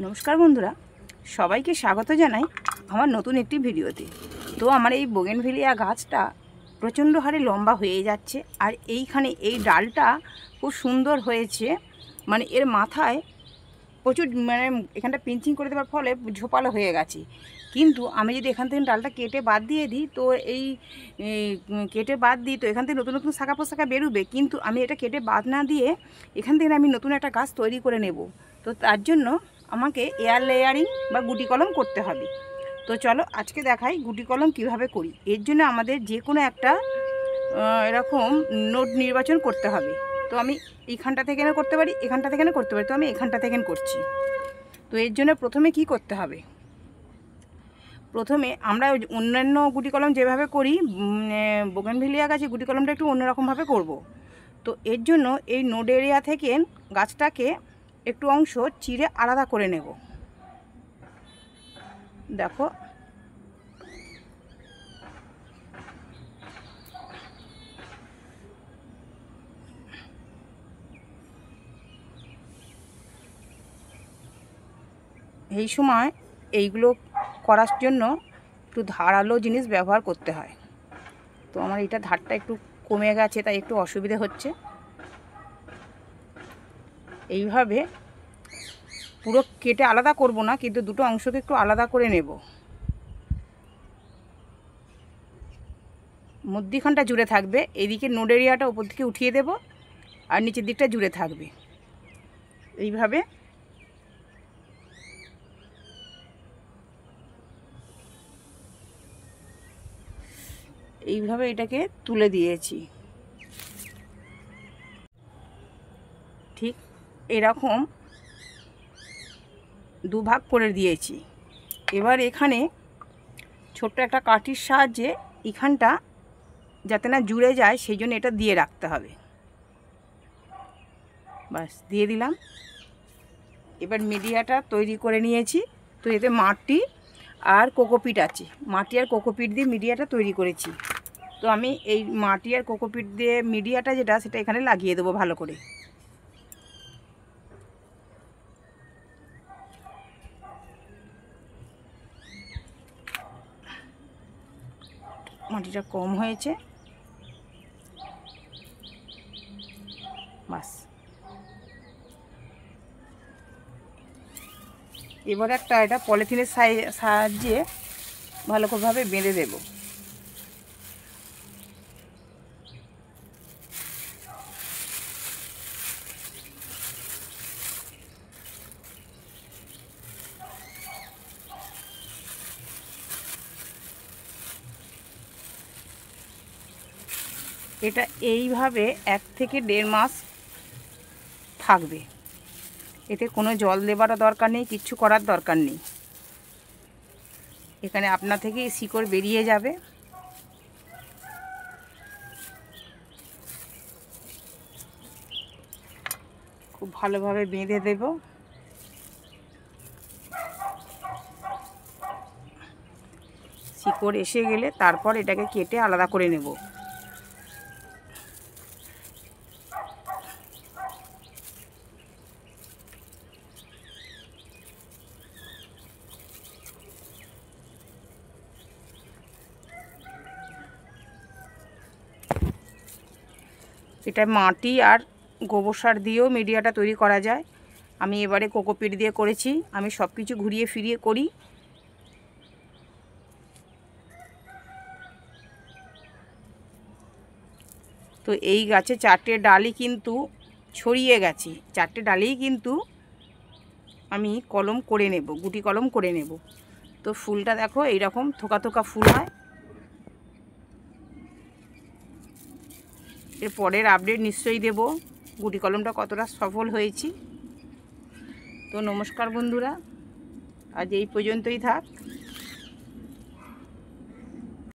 নমস্কার বন্ধুরা, সবাইকে স্বাগত জানাই আমার নতুন একটি ভিডিওতে। তো আমার এই বোগেনভিলিয়া গাছটা প্রচণ্ড হারে লম্বা হয়ে যাচ্ছে, আর এইখানে এই ডালটা খুব সুন্দর হয়েছে। মানে এর মাথায় প্রচুর এখানটা পিঞ্চিং করে দেওয়ার ফলে ঝোপালো হয়ে গেছে। কিন্তু আমি যদি এখান থেকে ডালটা কেটে বাদ দিয়ে দিই, তো এই কেটে বাদ দিই তো এখান থেকে নতুন নতুন শাখা পোশাখা বেরোবে। কিন্তু আমি এটা কেটে বাদ না দিয়ে এখান থেকে আমি নতুন একটা গাছ তৈরি করে নেব। তো তার জন্য আমাকে এয়ার লেয়ারিং বা গুটি কলম করতে হবে। তো চলো আজকে দেখাই গুটি কলম কিভাবে করি। এর জন্য আমাদের যে কোনো একটা এরকম নোট নির্বাচন করতে হবে। তো আমি এইখানটা থেকে করতে পারি, এখানটা থেকে করতে পারি, তো আমি এখানটা থেকে করছি। তো এর জন্য প্রথমে কি করতে হবে, প্রথমে আমরা অন্যান্য গুটি কলম যেভাবে করি, বোগেনভিলিয়া গাছে গুটি কলমটা একটু অন্যরকমভাবে করব। তো এর জন্য এই নোড এরিয়া থেকে গাছটাকে একটু অংশ চিরে আলাদা করে নেব। দেখো এই সময় এইগুলো করার জন্য একটু ধারালো জিনিস ব্যবহার করতে হয়। তো আমার এটা ধারটা একটু কমে গেছে, তাই একটু অসুবিধে হচ্ছে। এইভাবে পুরো কেটে আলাদা করব না, কিন্তু দুটো অংশকে একটু আলাদা করে নেব। মধ্যিখানটা জুড়ে থাকবে, এদিকে নোড এরিয়াটা উপর দিকে উঠিয়ে দেব, আর নিচের দিকটা জুড়ে থাকবে। এইভাবে এটাকে তুলে দিয়েছি। ঠিক এরকম দুভাগ করে দিয়েছি। এবার এখানে ছোট্ট একটা কাঠির সাহায্যে এখানটা যাতে না জুড়ে যায় সেই জন্য এটা দিয়ে রাখতে হবে। বাস দিয়ে দিলাম। এবার মিডিয়াটা তৈরি করে নিয়েছি। তো এতে মাটি আর কোকোপিট আছে, মাটি আর কোকোপিট দিয়ে মিডিয়াটা তৈরি করেছি। তো আমি এই মাটি আর কোকোপিট দিয়ে মিডিয়াটা যেটা সেটা এখানে লাগিয়ে দেবো ভালো করে। মাটিটা কম হয়েছে, বাস। এবার একটা এটা পলিথিনের সাহায্যে ভালো করেভাবে বেঁধে দেব। এটা এইভাবে 1 থেকে 1.5 মাস থাকবে। এতে কোনো জল দেওয়ারও দরকার নেই, কিচ্ছু করার দরকার নেই। এখানে আপনা থেকে শিকড় বেরিয়ে যাবে। খুব ভালোভাবে বেঁধে দেব। শিকড় এসে গেলে তারপর এটাকে কেটে আলাদা করে নেব। এটা মাটি আর গোবর সার দিয়েও মিডিয়াটা তৈরি করা যায়। আমি এবারে কোকোপিট দিয়ে করেছি। আমি সব কিছু ঘুরিয়ে ফিরিয়ে করি। তো এই গাছে 4টে ডালই কিন্তু ছড়িয়ে গেছে, 4টে ডালেই কিন্তু আমি কলম করে নেব, গুটি কলম করে নেব। তো ফুলটা দেখো এইরকম থোকা থোকা ফুল হয়। এর পরের আপডেট নিশ্চয়ই দেব গুটি কলমটা কতটা সফল হয়েছি। তো নমস্কার বন্ধুরা, আজ এই পর্যন্তই থাক।